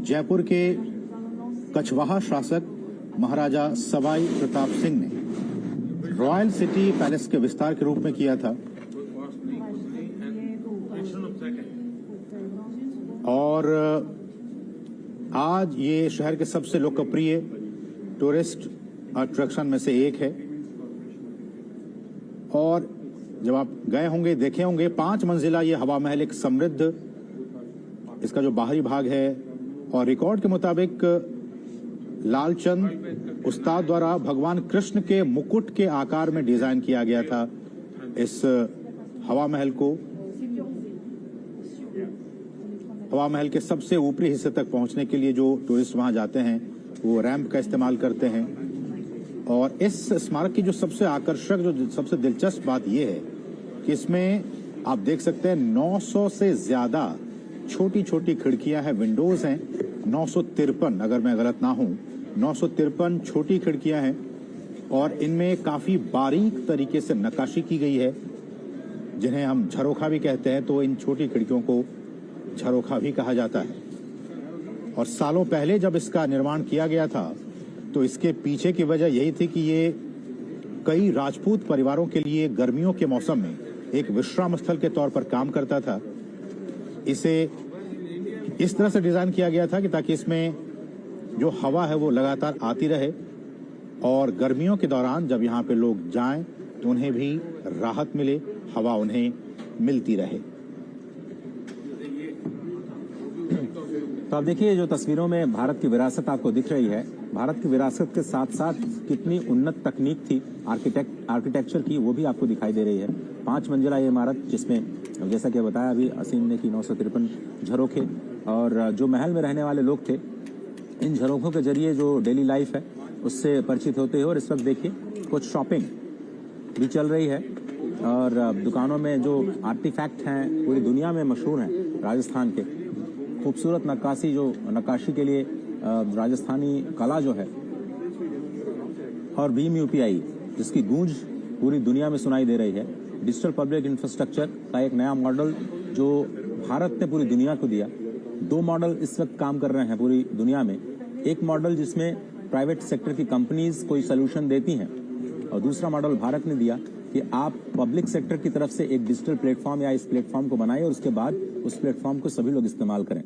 जयपुर के कछवाहा शासक महाराजा सवाई प्रताप सिंह ने रॉयल सिटी पैलेस के विस्तार के रूप में किया था और आज ये शहर के सबसे लोकप्रिय टूरिस्ट अट्रैक्शन में से एक है। और जब आप गए होंगे, देखे होंगे, 5 मंजिला ये हवा महल एक समृद्ध इसका जो बाहरी भाग है और रिकॉर्ड के मुताबिक लालचंद उस्ताद द्वारा भगवान कृष्ण के मुकुट के आकार में डिजाइन किया गया था। इस हवा महल को हवा महल के सबसे ऊपरी हिस्से तक पहुंचने के लिए जो टूरिस्ट वहां जाते हैं वो रैंप का इस्तेमाल करते हैं। और इस स्मारक की जो सबसे आकर्षक, जो सबसे दिलचस्प बात यह है कि इसमें आप देख सकते हैं 900 से ज्यादा छोटी छोटी खिड़कियां हैं, विंडोज हैं। 953, अगर मैं गलत ना हूं, 953 छोटी खिड़कियां हैं और इनमें काफी बारीक तरीके से नक्काशी की गई है, जिन्हें हम झरोखा भी कहते हैं। तो इन छोटी खिड़कियों को झरोखा भी कहा जाता है। और सालों पहले जब इसका निर्माण किया गया था तो इसके पीछे की वजह यही थी कि ये कई राजपूत परिवारों के लिए गर्मियों के मौसम में एक विश्राम स्थल के तौर पर काम करता था। इसे इस तरह से डिजाइन किया गया था कि ताकि इसमें जो हवा है वो लगातार आती रहे और गर्मियों के दौरान जब यहाँ पे लोग जाएं तो उन्हें भी राहत मिले, हवा उन्हें मिलती रहे। तो आप देखिए, जो तस्वीरों में भारत की विरासत आपको दिख रही है, भारत की विरासत के साथ साथ कितनी उन्नत तकनीक थी आर्किटेक्चर की, वो भी आपको दिखाई दे रही है। 5 मंजिला ये इमारत, जिसमें जैसा कि बताया अभी असीम ने कि 953 झरोखे, और जो महल में रहने वाले लोग थे इन झरोखों के जरिए जो डेली लाइफ है उससे परिचित होते हैं। और इस वक्त देखिए कुछ शॉपिंग भी चल रही है और दुकानों में जो आर्टिफैक्ट हैं पूरी दुनिया में मशहूर हैं, राजस्थान के खूबसूरत नक्काशी के लिए राजस्थानी कला जो है, और भीम यूपीआई जिसकी गूंज पूरी दुनिया में सुनाई दे रही है। डिजिटल पब्लिक इंफ्रास्ट्रक्चर का एक नया मॉडल जो भारत ने पूरी दुनिया को दिया। 2 मॉडल इस वक्त काम कर रहे हैं पूरी दुनिया में। एक मॉडल जिसमें प्राइवेट सेक्टर की कंपनीज कोई सोल्यूशन देती हैं और दूसरा मॉडल भारत ने दिया कि आप पब्लिक सेक्टर की तरफ से एक डिजिटल प्लेटफॉर्म या इस प्लेटफॉर्म को बनाएं और उसके बाद उस प्लेटफॉर्म को सभी लोग इस्तेमाल करें।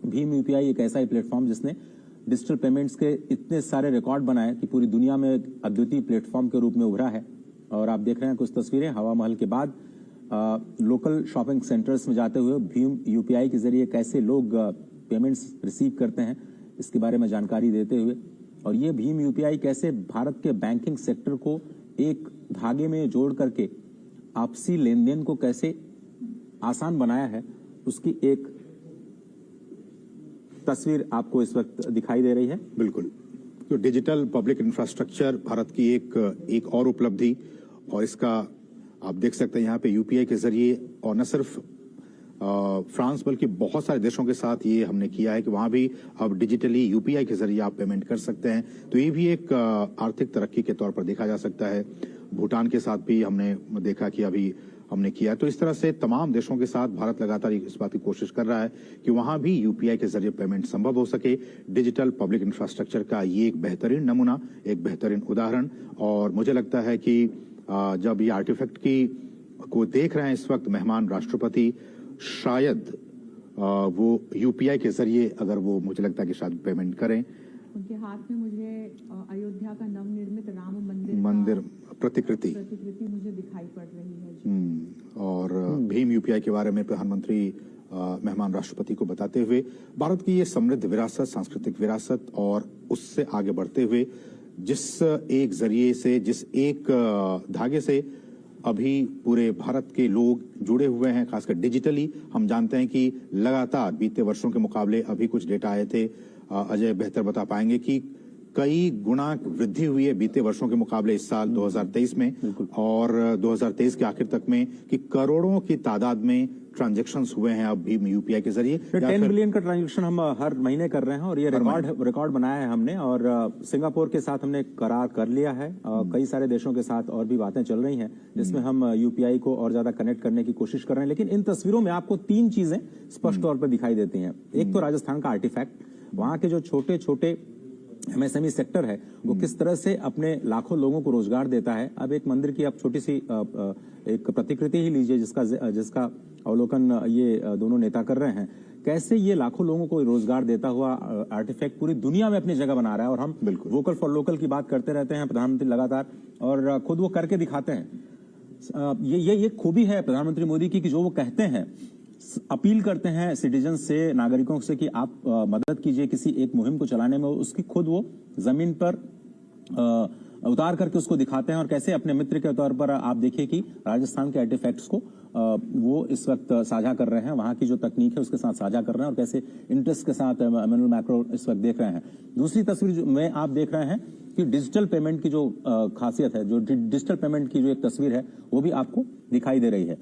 भीम यूपीआई एक ऐसा ही प्लेटफॉर्म जिसने डिजिटल पेमेंट्स के इतने सारे रिकॉर्ड बनाए कि पूरी दुनिया में एक अद्वितीय प्लेटफॉर्म के रूप में उभरा है। और आप देख रहे हैं कुछ तस्वीरें हवा महल के बाद लोकल शॉपिंग सेंटर्स में जाते हुए भीम यूपीआई के जरिए कैसे लोग पेमेंट्स रिसीव करते हैं, इसके बारे में जानकारी देते हुए। और ये भीम यूपीआई कैसे भारत के बैंकिंग सेक्टर को एक धागे में जोड़ करके आपसी लेन देन को कैसे आसान बनाया है, उसकी एक तस्वीर आपको इस वक्त दिखाई दे रही है। बिल्कुल, तो डिजिटल पब्लिक इंफ्रास्ट्रक्चर भारत की एक और उपलब्धि, और इसका आप देख सकते हैं यहाँ पे यूपीआई के जरिए, और न सिर्फ फ्रांस बल्कि बहुत सारे देशों के साथ ये हमने किया है कि वहां भी अब डिजिटली यूपीआई के जरिए आप पेमेंट कर सकते हैं। तो ये भी एक आर्थिक तरक्की के तौर पर देखा जा सकता है। भूटान के साथ भी हमने देखा कि अभी हमने किया। तो इस तरह से तमाम देशों के साथ भारत लगातार इस बात की कोशिश कर रहा है कि वहां भी यूपीआई के जरिए पेमेंट संभव हो सके। डिजिटल पब्लिक इंफ्रास्ट्रक्चर का ये एक बेहतरीन नमूना, एक बेहतरीन उदाहरण। और मुझे लगता है कि जब ये आर्टिफैक्ट को देख रहे हैं इस वक्त मेहमान राष्ट्रपति, शायद वो यूपीआई के जरिए अगर वो, मुझे लगता है कि शायद पेमेंट करें। उनके हाथ में मुझे अयोध्या का नवनिर्मित राम मंदिर प्रतिकृति मुझे दिखाई पड़ रही है। और भीम यूपीआई के बारे में प्रधानमंत्री मेहमान राष्ट्रपति को बताते हुए भारत की ये समृद्ध विरासत, सांस्कृतिक विरासत, और उससे आगे बढ़ते हुए जिस एक जरिए से, जिस एक धागे से अभी पूरे भारत के लोग जुड़े हुए हैं, खासकर डिजिटली। हम जानते हैं कि लगातार बीते वर्षों के मुकाबले अभी कुछ डेटा आए थे, अजय बेहतर बता पाएंगे, कि कई गुना वृद्धि हुई है बीते वर्षों के मुकाबले इस साल 2023 में, और 2023 के आखिर तक में कि करोड़ों की तादाद में ट्रांजैक्शंस हुए हैं अब भीम यूपीआई के जरिए। 10 बिलियन का ट्रांजैक्शन हम हर महीने कर रहे हैं और ये रिकॉर्ड बनाया है हमने। और सिंगापुर के साथ हमने करार कर लिया है। कई सारे देशों के साथ और भी बातें चल रही हैं जिसमें हम यूपीआई को और ज्यादा कनेक्ट करने की कोशिश कर रहे हैं। लेकिन इन तस्वीरों में आपको 3 चीजें स्पष्ट तौर पर दिखाई देती हैं। एक तो राजस्थान का आर्टिफैक्ट, वहां के जो छोटे छोटे एमएसएमई सेक्टर है वो किस तरह से अपने लाखों लोगों को रोजगार देता है। अब एक मंदिर की आप छोटी सी एक प्रतिकृति ही लीजिए जिसका अवलोकन ये दोनों नेता कर रहे हैं। कैसे ये लाखों लोगों को रोजगार देता हुआ आर्टिफैक्ट पूरी दुनिया में अपनी जगह बना रहा है। और हम बिल्कुल वोकल फॉर लोकल की बात करते रहते हैं प्रधानमंत्री लगातार, और खुद वो करके दिखाते हैं। ये खूबी है प्रधानमंत्री मोदी की कि जो वो कहते हैं, अपील करते हैं सिटीजन से, नागरिकों से कि आप मदद कीजिए किसी एक मुहिम को चलाने में, उसकी खुद वो जमीन पर उतार करके उसको दिखाते हैं। और कैसे अपने मित्र के तौर पर आप देखिए कि राजस्थान के आर्टिफैक्ट्स को वो इस वक्त साझा कर रहे हैं, वहां की जो तकनीक है उसके साथ साझा कर रहे हैं, और कैसे इंटरेस्ट के साथ एमैनुअल मैक्रो इस वक्त देख रहे हैं। दूसरी तस्वीर में आप देख रहे हैं कि डिजिटल पेमेंट की जो खासियत है, जो डिजिटल पेमेंट की जो एक तस्वीर है वो भी आपको दिखाई दे रही है।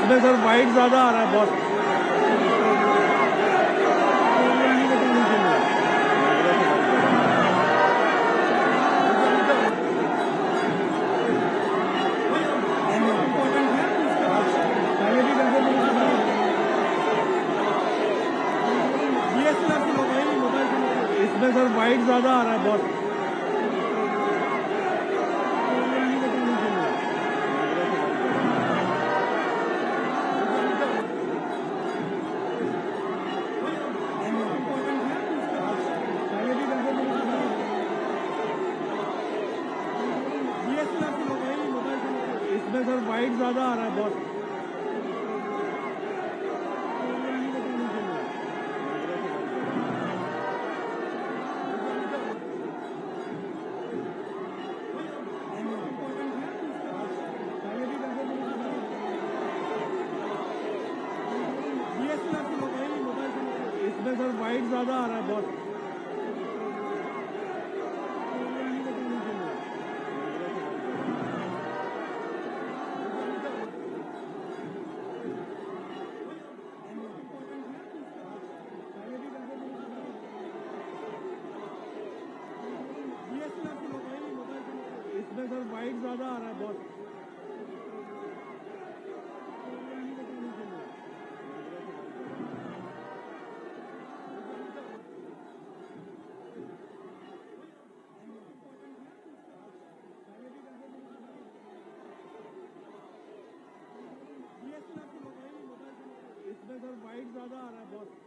इसमें सर वाइट ज्यादा आ रहा है बहुत। इसमें सर वाइट ज्यादा आ रहा है बहुत। इसमें सर वाइट ज्यादा आ रहा है बहुत। इसमें सर वाइट ज्यादा आ रहा है बहुत। इसमें सर वाइट ज्यादा आ रहा है बहुत। इसमें सर वाइट ज्यादा आ रहा है बहुत।